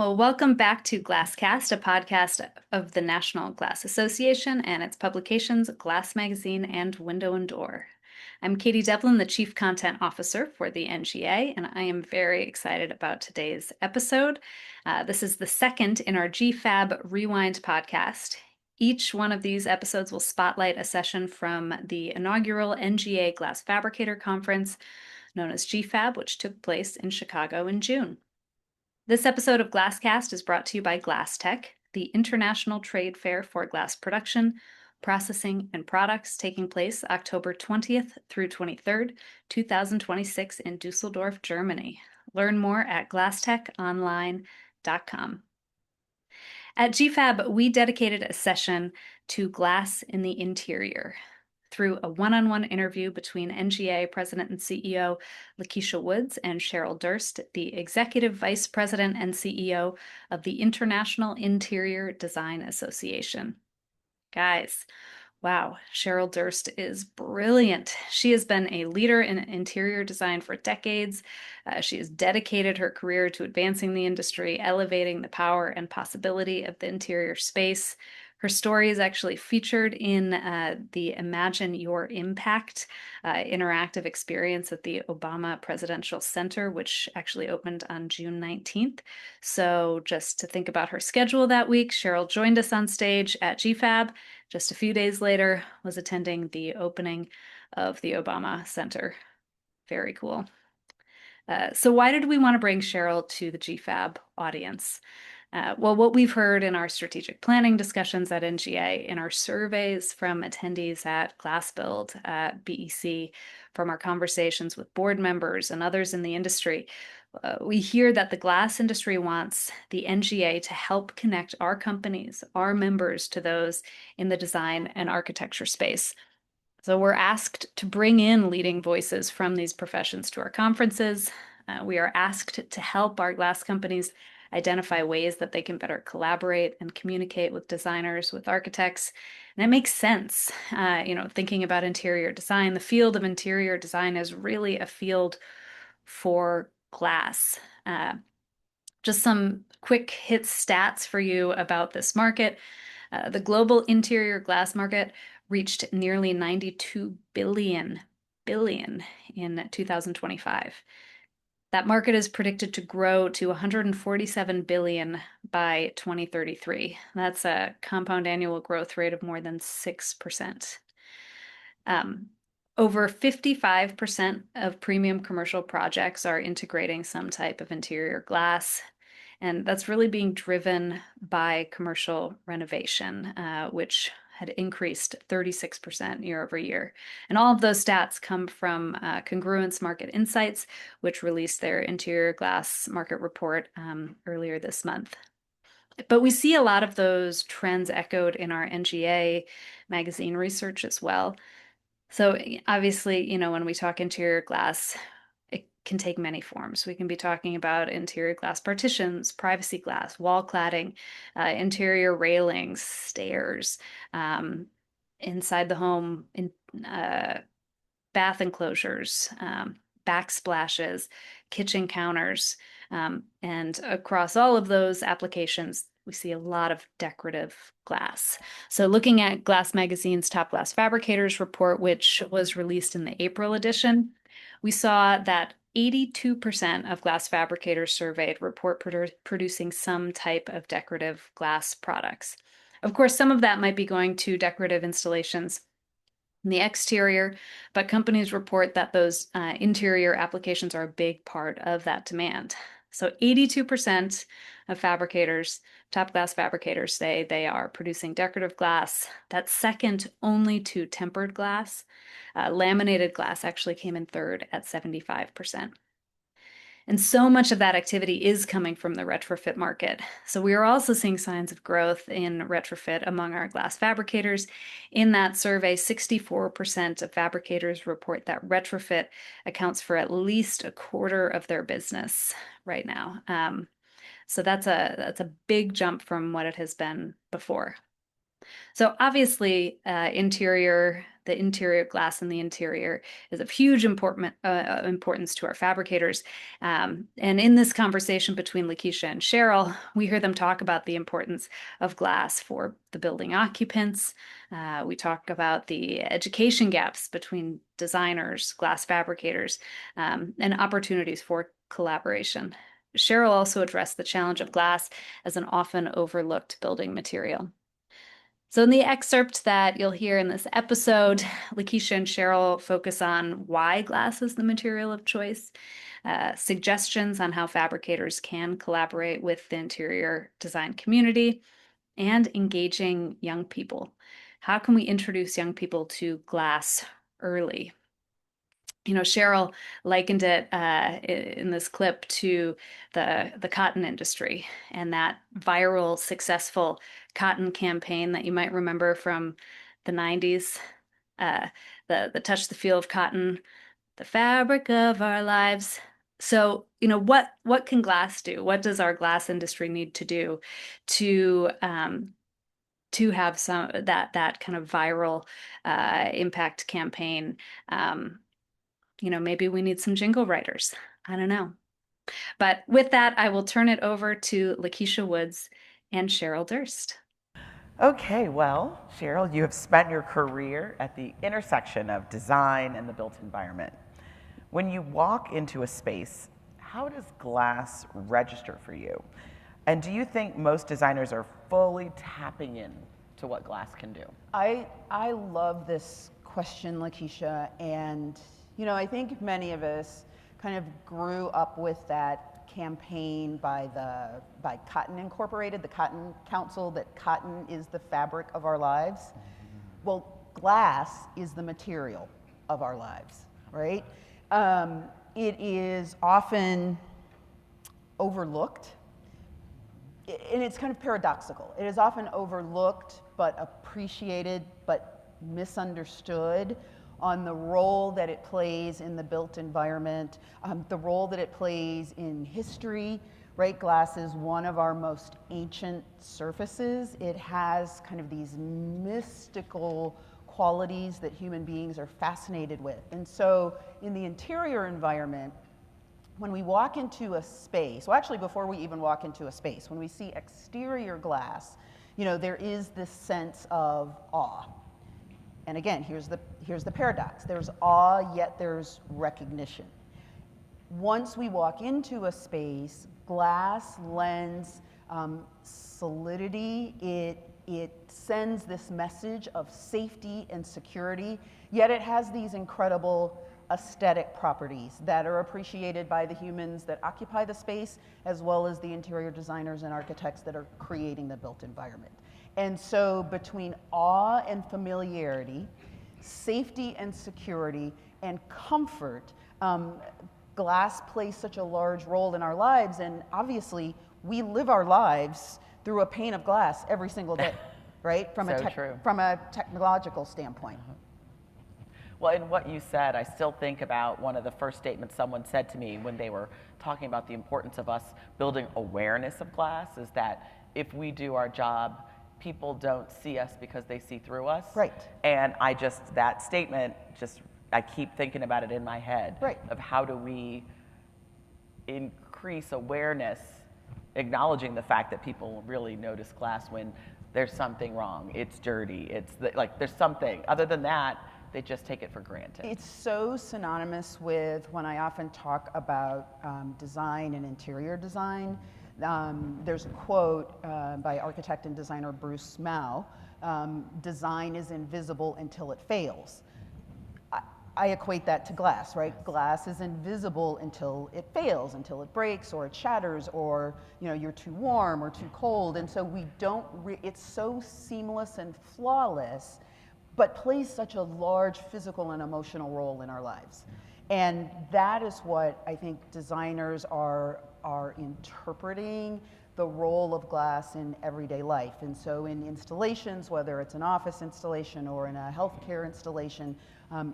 Well, welcome back to Glasscast, a podcast of the National Glass Association and its publications, Glass Magazine and Window and Door. I'm Katie Devlin, the Chief Content Officer for the NGA, and I am very excited about today's episode. This is the second in our GFAB Rewind podcast. Each one of these episodes will spotlight a session from the inaugural NGA Glass Fabricator Conference, known as GFAB, which took place in Chicago in June. This episode of Glasscast is brought to you by GlassTech, the international trade fair for glass production, processing, and products taking place October 20th through 23rd, 2026 in Dusseldorf, Germany. Learn more at glasstechonline.com. At GFAB, we dedicated a session to glass in the interior through a one-on-one interview between NGA President and CEO Lakisha Woods and Cheryl Durst, the Executive Vice President and CEO of the International Interior Design Association. Guys, wow, Cheryl Durst is brilliant. She has been a leader in interior design for decades. She has dedicated her career to advancing the industry, elevating the power and possibility of the interior space. Her story is actually featured in the Imagine Your Impact interactive experience at the Obama Presidential Center, which actually opened on June 19th. So just to think about her schedule that week, Cheryl joined us on stage at GFAB. Just a few days later, was attending the opening of the Obama Center. Very cool. So why did we want to bring Cheryl to the GFAB audience? Well, what we've heard in our strategic planning discussions at NGA, in our surveys from attendees at GlassBuild, at BEC, from our conversations with board members and others in the industry, we hear that the glass industry wants the NGA to help connect our companies, our members, to those in the design and architecture space. So we're asked to bring in leading voices from these professions to our conferences. We are asked to help our glass companies identify ways that they can better collaborate and communicate with designers, with architects. And it makes sense. Thinking about interior design, the field of interior design is really a field for glass. Just some quick hit stats for you about this market. The global interior glass market reached nearly 92 billion in 2025. That market is predicted to grow to 147 billion by 2033. That's a compound annual growth rate of more than 6%. Over 55% of premium commercial projects are integrating some type of interior glass, and that's really being driven by commercial renovation, which had increased 36% year over year. And all of those stats come from Congruence Market Insights, which released their interior glass market report earlier this month. But we see a lot of those trends echoed in our NGA magazine research as well. So obviously, when we talk interior glass, it can take many forms. We can be talking about interior glass partitions, privacy glass, wall cladding, interior railings, stairs, inside the home, bath enclosures, backsplashes, kitchen counters, and across all of those applications, we see a lot of decorative glass. So looking at Glass Magazine's Top Glass Fabricators report, which was released in the April edition, we saw that 82% of glass fabricators surveyed report producing some type of decorative glass products. Of course, some of that might be going to decorative installations in the exterior, but companies report that those interior applications are a big part of that demand. So 82% of fabricators, top glass fabricators, say they are producing decorative glass. That's second only to tempered glass. Laminated glass actually came in third at 75%. And so much of that activity is coming from the retrofit market. So we are also seeing signs of growth in retrofit among our glass fabricators. In that survey, 64% of fabricators report that retrofit accounts for at least a quarter of their business right now. So that's a big jump from what it has been before. So obviously, interior the interior glass in the interior is of huge importance to our fabricators. And in this conversation between Lakisha and Cheryl, we hear them talk about the importance of glass for the building occupants. We talk about the education gaps between designers, glass fabricators, and opportunities for collaboration. Cheryl also addressed the challenge of glass as an often overlooked building material. So in the excerpt that you'll hear in this episode, Lakisha and Cheryl focus on why glass is the material of choice, suggestions on how fabricators can collaborate with the interior design community, and engaging young people. How can we introduce young people to glass early? Cheryl likened it in this clip to the cotton industry and that viral, successful cotton campaign that you might remember from the 90s. The Touch the Feel of Cotton, the fabric of our lives. So, what can glass do? What does our glass industry need to do to have some that kind of viral impact campaign? Maybe we need some jingle writers. I don't know. But with that, I will turn it over to Lakisha Woods and Cheryl Durst. Okay, well, Cheryl, you have spent your career at the intersection of design and the built environment. When you walk into a space, how does glass register for you? And do you think most designers are fully tapping in to what glass can do? I love this question, Lakisha, and I think many of us kind of grew up with that campaign by Cotton Incorporated, the Cotton Council, that cotton is the fabric of our lives. Well, glass is the material of our lives, right? It is often overlooked, and it's kind of paradoxical. It is often overlooked, but appreciated, but misunderstood on the role that it plays in the built environment, the role that it plays in history, right? Glass is one of our most ancient surfaces. It has kind of these mystical qualities that human beings are fascinated with. And so in the interior environment, when we walk into a space, well, actually before we even walk into a space, when we see exterior glass, there is this sense of awe. And again, here's the paradox. There's awe, yet there's recognition. Once we walk into a space, glass lends solidity. It sends this message of safety and security, yet it has these incredible aesthetic properties that are appreciated by the humans that occupy the space, as well as the interior designers and architects that are creating the built environment. And so between awe and familiarity, safety and security, and comfort, glass plays such a large role in our lives. And obviously, we live our lives through a pane of glass every single day, right? From a technological standpoint. Well, in what you said, I still think about one of the first statements someone said to me when they were talking about the importance of us building awareness of glass, is that if we do our job, people don't see us because they see through us. Right. And that statement, I keep thinking about it in my head. Right. Of how do we increase awareness, acknowledging the fact that people really notice glass when there's something wrong, it's dirty, there's something. Other than that, they just take it for granted. It's so synonymous with when I often talk about design and interior design. There's a quote by architect and designer Bruce Mau, design is invisible until it fails. I equate that to glass, right? Glass is invisible until it fails, until it breaks or it shatters, or you're too warm or too cold. And so it's so seamless and flawless, but plays such a large physical and emotional role in our lives. And that is what I think designers are interpreting the role of glass in everyday life. And so in installations, whether it's an office installation or in a healthcare installation,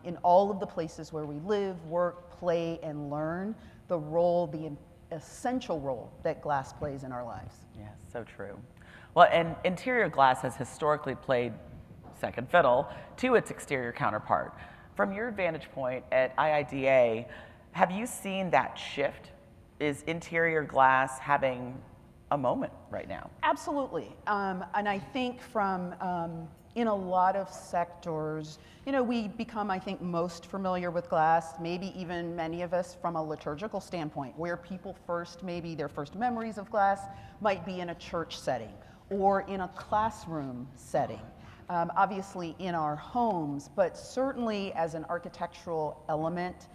in all of the places where we live, work, play, and learn, the essential role that glass plays in our lives. Yes, so true. Well, and interior glass has historically played second fiddle to its exterior counterpart. From your vantage point at IIDA, have you seen that shift? Is interior glass having a moment right now? Absolutely. And I think from, in a lot of sectors, you know, we become, I think, most familiar with glass, maybe even many of us from a liturgical standpoint, where people first, maybe their first memories of glass might be in a church setting or in a classroom setting. Obviously in our homes, but certainly as an architectural element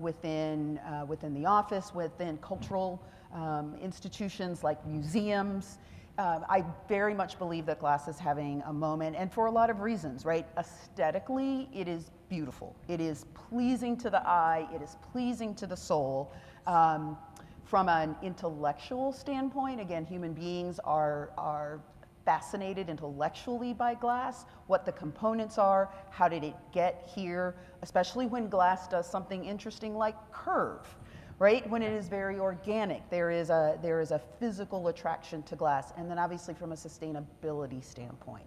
within the office, within cultural institutions like museums. I very much believe that glass is having a moment, and for a lot of reasons, right? Aesthetically, it is beautiful. It is pleasing to the eye. It is pleasing to the soul. From an intellectual standpoint, again, human beings are fascinated intellectually by glass, what the components are, how did it get here, especially when glass does something interesting like curve, right? When it is very organic, there is a physical attraction to glass. And then obviously from a sustainability standpoint.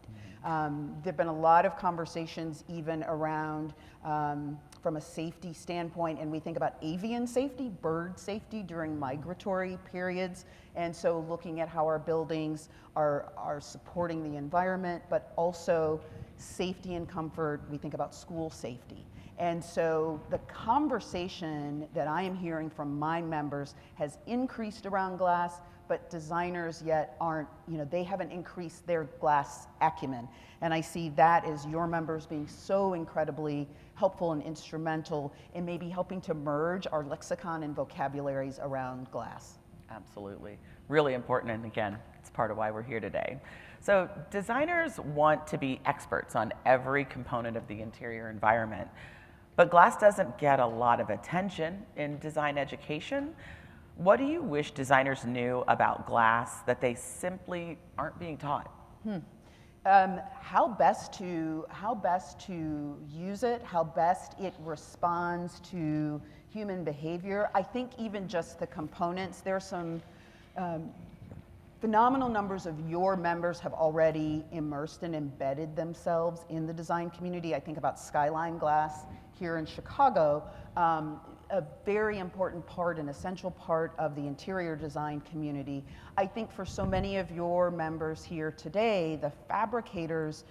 There've been a lot of conversations even around from a safety standpoint, and we think about avian safety, bird safety during migratory periods. And so looking at how our buildings are supporting the environment, but also safety and comfort, we think about school safety. And so the conversation that I am hearing from my members has increased around glass, but designers yet aren't, you know, they haven't increased their glass acumen. And I see that as your members being so incredibly helpful and instrumental in maybe helping to merge our lexicon and vocabularies around glass. Absolutely. Really important, and again, it's part of why we're here today. So designers want to be experts on every component of the interior environment, but glass doesn't get a lot of attention in design education. What do you wish designers knew about glass that they simply aren't being taught? How best to use it, how best it responds to human behavior. I think even just the components, there's some phenomenal numbers of your members have already immersed and embedded themselves in the design community. I think about Skyline Glass here in Chicago, a very important part, an essential part of the interior design community. I think for so many of your members here today, the fabricators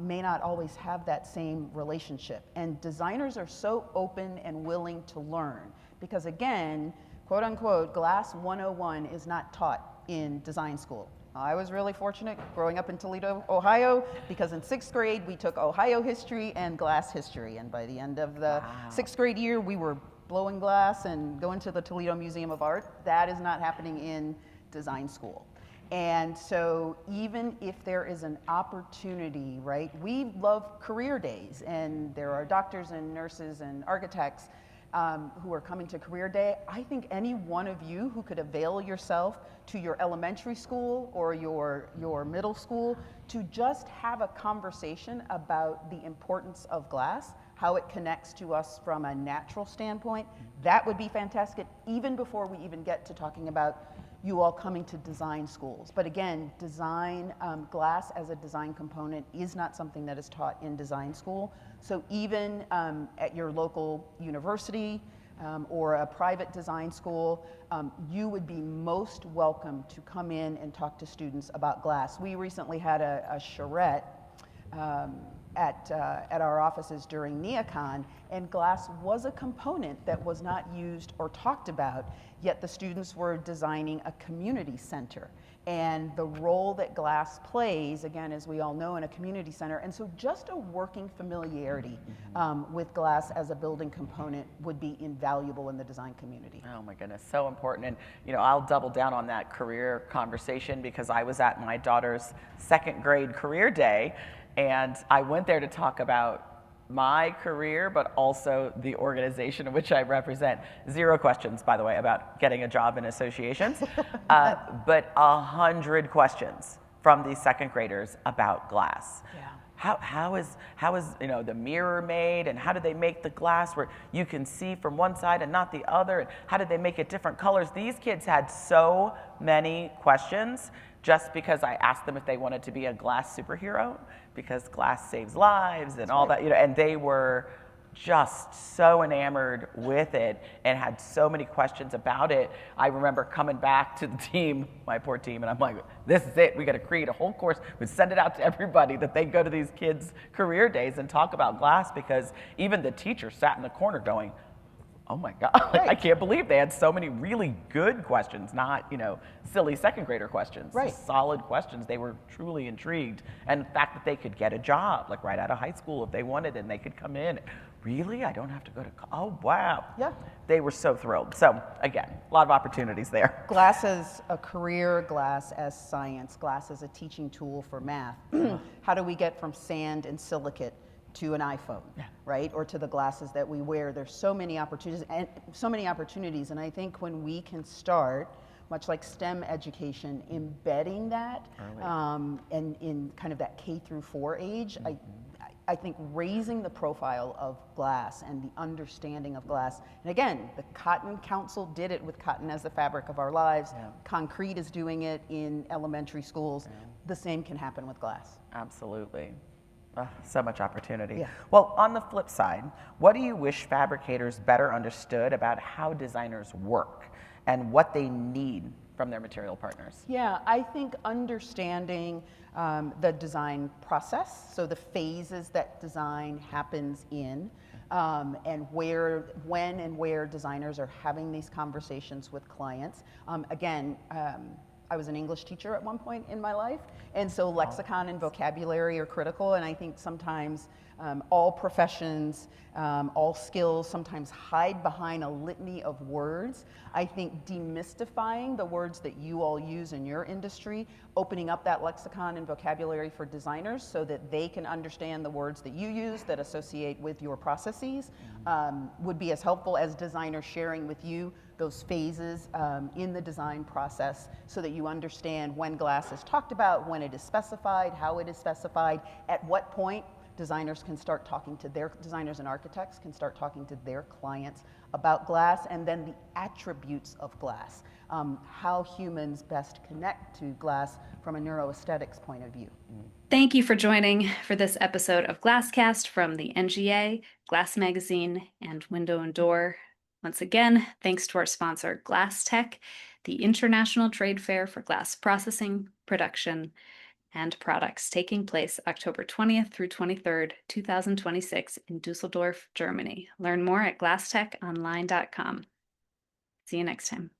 may not always have that same relationship. And designers are so open and willing to learn because again, quote unquote, Glass 101 is not taught in design school. I was really fortunate growing up in Toledo, Ohio, because in 6th grade we took Ohio history and glass history. And by the end of the 6th grade year, we were blowing glass and going to the Toledo Museum of Art. That is not happening in design school. And so even if there is an opportunity, right, we love career days, and there are doctors and nurses and architects who are coming to career day. I think any one of you who could avail yourself to your elementary school or your middle school to just have a conversation about the importance of glass, how it connects to us from a natural standpoint, that would be fantastic, even before we even get to talking about you all coming to design schools. But again, design, glass as a design component is not something that is taught in design school. So even at your local university or a private design school, you would be most welcome to come in and talk to students about glass. We recently had a charrette at our offices during NeoCon, and glass was a component that was not used or talked about, yet the students were designing a community center. And the role that glass plays, again, as we all know, in a community center, and so just a working familiarity with glass as a building component would be invaluable in the design community. Oh my goodness, so important. And you know, I'll double down on that career conversation because I was at my daughter's 2nd grade career day, and I went there to talk about my career, but also the organization in which I represent. 0 questions, by the way, about getting a job in associations, but 100 questions from these 2nd graders about glass. Yeah. How is you know, the mirror made, and how do they make the glass where you can see from one side and not the other, and how did they make it different colors? These kids had so many questions just because I asked them if they wanted to be a glass superhero, because glass saves lives and all that, and they were just so enamored with it and had so many questions about it. I remember coming back to the team, my poor team, and I'm like, this is it. We got to create a whole course. We send it out to everybody that they go to these kids' career days and talk about glass, because even the teacher sat in the corner going, oh my God, Right. I can't believe they had so many really good questions, not, silly second grader questions. Right. Solid questions. They were truly intrigued. And the fact that they could get a job, like right out of high school if they wanted, and they could come in. Really? I don't have to go to oh, wow. Yeah. They were so thrilled. So again, a lot of opportunities there. Glass as a career, glass as science, glass as a teaching tool for math. How do we get from sand and silicate to an iPhone, right? Or to the glasses that we wear? There's so many opportunities, and I think when we can start, much like STEM education, embedding that and in kind of that K through 4 age, I think raising the profile of glass and the understanding of glass. And again, the Cotton Council did it with cotton as the fabric of our lives. Concrete is doing it in elementary schools. The same can happen with glass. Absolutely. So much opportunity. Yeah. Well, on the flip side, what do you wish fabricators better understood about how designers work and what they need from their material partners? Yeah, I think understanding the design process, so the phases that design happens in, and when and where designers are having these conversations with clients. I was an English teacher at one point in my life, and so lexicon and vocabulary are critical, and I think sometimes all professions, all skills sometimes hide behind a litany of words. I think demystifying the words that you all use in your industry, opening up that lexicon and vocabulary for designers so that they can understand the words that you use that associate with your processes, would be as helpful as designers sharing with you those phases in the design process so that you understand when glass is talked about, when it is specified, how it is specified, at what point designers can start talking to their designers and architects can start talking to their clients about glass, and then the attributes of glass, how humans best connect to glass from a neuroaesthetics point of view. Thank you for joining for this episode of Glasscast from the NGA, Glass Magazine, and Window and Door. Once again, thanks to our sponsor, GlassTech, the international trade fair for glass processing, production, and products, taking place October 20th through 23rd, 2026 in Dusseldorf, Germany. Learn more at glasstechonline.com. See you next time.